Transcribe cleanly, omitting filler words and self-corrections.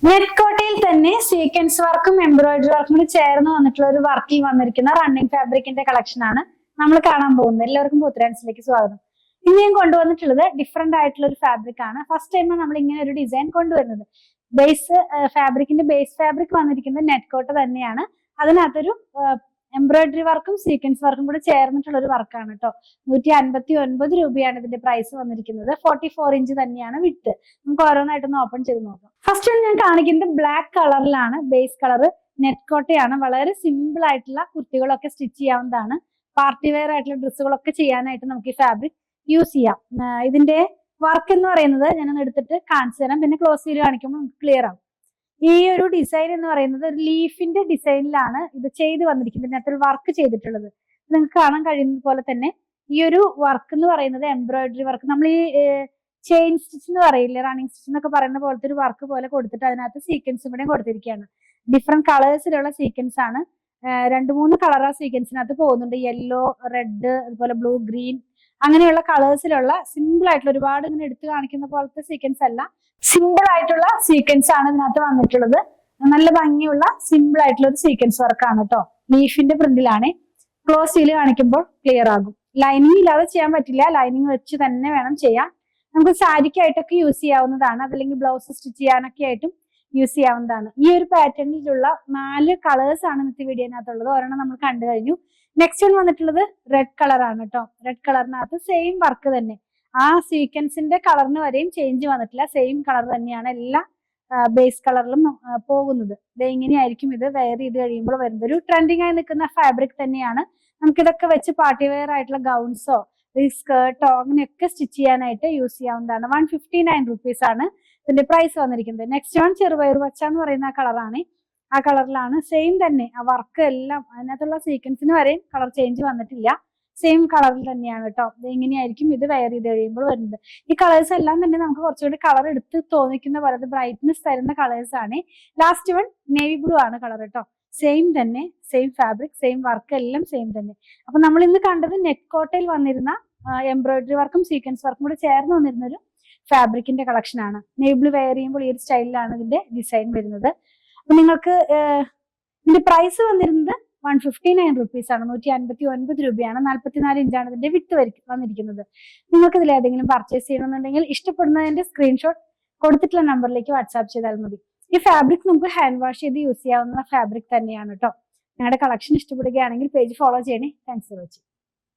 നെറ്റ്കോട്ടയിൽ തന്നെ സീക്വൻസ് വർക്കും എംബ്രോയിഡറി വർക്കും കൂടി ചേർന്ന് വന്നിട്ടുള്ള ഒരു വർക്കിൽ വന്നിരിക്കുന്ന റണ്ണിങ് ഫാബ്രിക്കിന്റെ കളക്ഷൻ ആണ് നമ്മൾ കാണാൻ പോകുന്നത്. എല്ലാവർക്കും പോത്രാൻസിലേക്ക് സ്വാഗതം. ഇന്ന് ഞാൻ കൊണ്ടുവന്നിട്ടുള്ളത് ഡിഫറെന്റ് ആയിട്ടുള്ള ഒരു ഫാബ്രിക് ആണ്. ഫസ്റ്റ് ടൈം നമ്മൾ ഇങ്ങനെ ഒരു ഡിസൈൻ കൊണ്ടുവരുന്നത്. ഫാബ്രിക്കിന്റെ ബേസ് ഫാബ്രിക് വന്നിരിക്കുന്നത് നെറ്റ്കോട്ട തന്നെയാണ്. അതിനകത്തൊരു എംബ്രോയിഡറി വർക്കും സീക്വൻസ് വർക്കും കൂടെ ചേർന്നിട്ടുള്ള ഒരു വർക്കാണ് കേട്ടോ. 159 രൂപയാണ് ഇതിന്റെ പ്രൈസ് വന്നിരിക്കുന്നത്. 44 ഇഞ്ച് തന്നെയാണ് വിട്ട്. നമുക്ക് ഓരോന്നായിട്ടൊന്ന് ഓപ്പൺ ചെയ്ത് നോക്കാം. ഫസ്റ്റ് ഞാൻ കാണിക്കുന്നത് ബ്ലാക്ക് കളറിലാണ്. ബേസ് കളർ നെറ്റ്കോട്ടയാണ്. വളരെ സിമ്പിൾ ആയിട്ടുള്ള കുർത്തികളൊക്കെ സ്റ്റിച്ച് ചെയ്യാവുന്നതാണ്. പാർട്ടി വെയർ ആയിട്ടുള്ള ഡ്രസ്സുകളൊക്കെ ചെയ്യാനായിട്ട് നമുക്ക് ഈ ഫാബ്രിക് യൂസ് ചെയ്യാം. ഇതിന്റെ വർക്ക് എന്ന് പറയുന്നത് ഞാനൊന്ന് എടുത്തിട്ട് കാണിച്ചു തരാം. പിന്നെ ക്ലോസ് ചെയ്ത് കാണിക്കുമ്പോൾ നമുക്ക് ക്ലിയർ ആവും. ഈ ഒരു ഡിസൈൻ എന്ന് പറയുന്നത് ഒരു ലീഫിന്റെ ഡിസൈനിലാണ് ഇത് ചെയ്ത് വന്നിരിക്കുന്നത്. ഇതിനകത്തൊരു വർക്ക് ചെയ്തിട്ടുള്ളത് നിങ്ങൾക്ക് കാണാൻ കഴിയുന്നത് പോലെ തന്നെ ഈ ഒരു വർക്ക് എന്ന് പറയുന്നത് എംബ്രോയിഡറി വർക്ക്. നമ്മൾ ഈ ചെയിൻ സ്റ്റിച്ച് എന്ന് പറയില്ലേ, റണ്ണിങ് സ്റ്റിച്ച് എന്നൊക്കെ പറയുന്ന പോലത്തെ ഒരു വർക്ക് പോലെ കൊടുത്തിട്ട് അതിനകത്ത് സീക്വൻസും കൂടെ കൊടുത്തിരിക്കുകയാണ്. ഡിഫറെന്റ് കളേഴ്സിലുള്ള സീക്വൻസ് ആണ്. 2-3 കളർ ആ സീക്വൻസിനകത്ത് പോകുന്നുണ്ട്. യെല്ലോ, റെഡ്, അതുപോലെ ബ്ലൂ, ഗ്രീൻ, അങ്ങനെയുള്ള കളേഴ്സിലുള്ള സിമ്പിൾ ആയിട്ടുള്ള ഒരുപാട് ഇങ്ങനെ എടുത്തു കാണിക്കുന്ന പോലത്തെ സീക്വൻസ് അല്ല, സിമ്പിൾ ആയിട്ടുള്ള സീക്വൻസ് ആണ് ഇതിനകത്ത് വന്നിട്ടുള്ളത്. നല്ല ഭംഗിയുള്ള സിമ്പിൾ ആയിട്ടുള്ള ഒരു സീക്വൻസ് വർക്കാണ് കേട്ടോ. ലീഫിന്റെ പ്രിന്റിലാണ്. ക്ലോസ് ചെയ്ത് കാണിക്കുമ്പോൾ ക്ലിയർ ആകും. ലൈനിങ് ഇല്ലാതെ ചെയ്യാൻ പറ്റില്ല, ലൈനിങ് വെച്ച് തന്നെ വേണം ചെയ്യാൻ. നമുക്ക് സാരിക്കായിട്ടൊക്കെ യൂസ് ചെയ്യാവുന്നതാണ്, അതല്ലെങ്കിൽ ബ്ലൗസ് സ്റ്റിച്ച് ചെയ്യാനൊക്കെ ആയിട്ടും യൂസ് ചെയ്യാവുന്നതാണ്. ഈ ഒരു പാറ്റേണിലുള്ള 4 കളേഴ്സ് ആണ് ഇന്നത്തെ വീഡിയോനകത്തുള്ളത്. ഒരെണ്ണം നമ്മൾ കണ്ടു കഴിഞ്ഞു. നെക്സ്റ്റ് വൺ വന്നിട്ടുള്ളത് റെഡ് കളർ ആണ് കേട്ടോ. റെഡ് കളറിനകത്ത് സെയിം വർക്ക് തന്നെ. ആ സീക്വൻസിന്റെ കളറിന് വരെയും ചേഞ്ച് വന്നിട്ടില്ല. സെയിം കളർ തന്നെയാണ് എല്ലാ ബേസ് കളറിലും പോകുന്നത്. ഇങ്ങനെയായിരിക്കും ഇത് വെയർ ചെയ്ത് കഴിയുമ്പോൾ വരുന്നത്. ഒരു ട്രെൻഡിങ് ആയി നിൽക്കുന്ന ഫാബ്രിക് തന്നെയാണ്. നമുക്ക് ഇതൊക്കെ വെച്ച് പാർട്ടി വെയർ ആയിട്ടുള്ള ഗൗൺസോ സ്കേർട്ടോ അങ്ങനെയൊക്കെ സ്റ്റിച്ച് ചെയ്യാനായിട്ട് യൂസ് ചെയ്യാവുന്നതാണ്. 159 റുപ്പീസ് ആണ് ഇതിന്റെ പ്രൈസ് വന്നിരിക്കുന്നത്. നെക്സ്റ്റ് വൺ ചെറുപയർ പച്ച എന്ന് പറയുന്ന കളറാണ്. ആ കളറിലാണ് സെയിം തന്നെ. ആ വർക്ക് എല്ലാം അതിനകത്തുള്ള സീക്വൻസിന് വരെയും കളർ ചേഞ്ച് വന്നിട്ടില്ല. സെയിം കളറിൽ തന്നെയാണ് കേട്ടോ. ഇങ്ങനെയായിരിക്കും ഇത് വെയർ ചെയ്ത് കഴിയുമ്പോൾ വരുന്നത്. ഈ കളേഴ്സ് എല്ലാം തന്നെ നമുക്ക് കുറച്ചുകൂടി കളർ എടുത്ത് തോന്നിക്കുന്ന പോലെ ബ്രൈറ്റ്നെസ് തരുന്ന കളേഴ്സ് ആണ്. ലാസ്റ്റ് വൺ നേവി ബ്ലൂ ആണ് കളർ കേട്ടോ. സെയിം തന്നെ, സെയിം ഫാബ്രിക്, സെയിം വർക്ക് എല്ലാം സെയിം തന്നെ. അപ്പൊ നമ്മൾ ഇന്ന് കണ്ടത് നെറ്റ്കോട്ടയിൽ വന്നിരുന്ന എംബ്രോയിഡറി വർക്കും സീക്വൻസ് വർക്കും കൂടെ ചേർന്ന് വന്നിരുന്ന ഒരു ഫാബ്രിക്കിന്റെ കളക്ഷൻ ആണ്. നേവി ബ്ലൂ വെയർ ചെയ്യുമ്പോൾ ഈ ഒരു സ്റ്റൈലിലാണ് ഇതിന്റെ ഡിസൈൻ വരുന്നത്. അപ്പൊ നിങ്ങൾക്ക് ഇതിന്റെ പ്രൈസ് വന്നിരുന്നത് 159 റുപ്പീസ് ആണ്. 159 രൂപയാണ്. 44 ഇഞ്ചാണ് ഇതിന്റെ വിട്ട് വന്നിരിക്കുന്നത്. നിങ്ങൾക്ക് ഇതിൽ ഏതെങ്കിലും പർച്ചേസ് ചെയ്യണമെന്നുണ്ടെങ്കിൽ ഇഷ്ടപ്പെടുന്നതിന്റെ സ്ക്രീൻഷോട്ട് കൊടുത്തിട്ടുള്ള നമ്പറിലേക്ക് വാട്സാപ്പ് ചെയ്താൽ മതി. ഈ ഫാബ്രിക് നമുക്ക് ഹാൻഡ് വാഷ് ചെയ്ത് യൂസ് ചെയ്യാവുന്ന ഫാബ്രിക് തന്നെയാണ് കേട്ടോ. ഞങ്ങളുടെ കളക്ഷൻ ഇഷ്ടപ്പെടുകയാണെങ്കിൽ പേജ് ഫോളോ ചെയ്യണേ. Thanks for watching.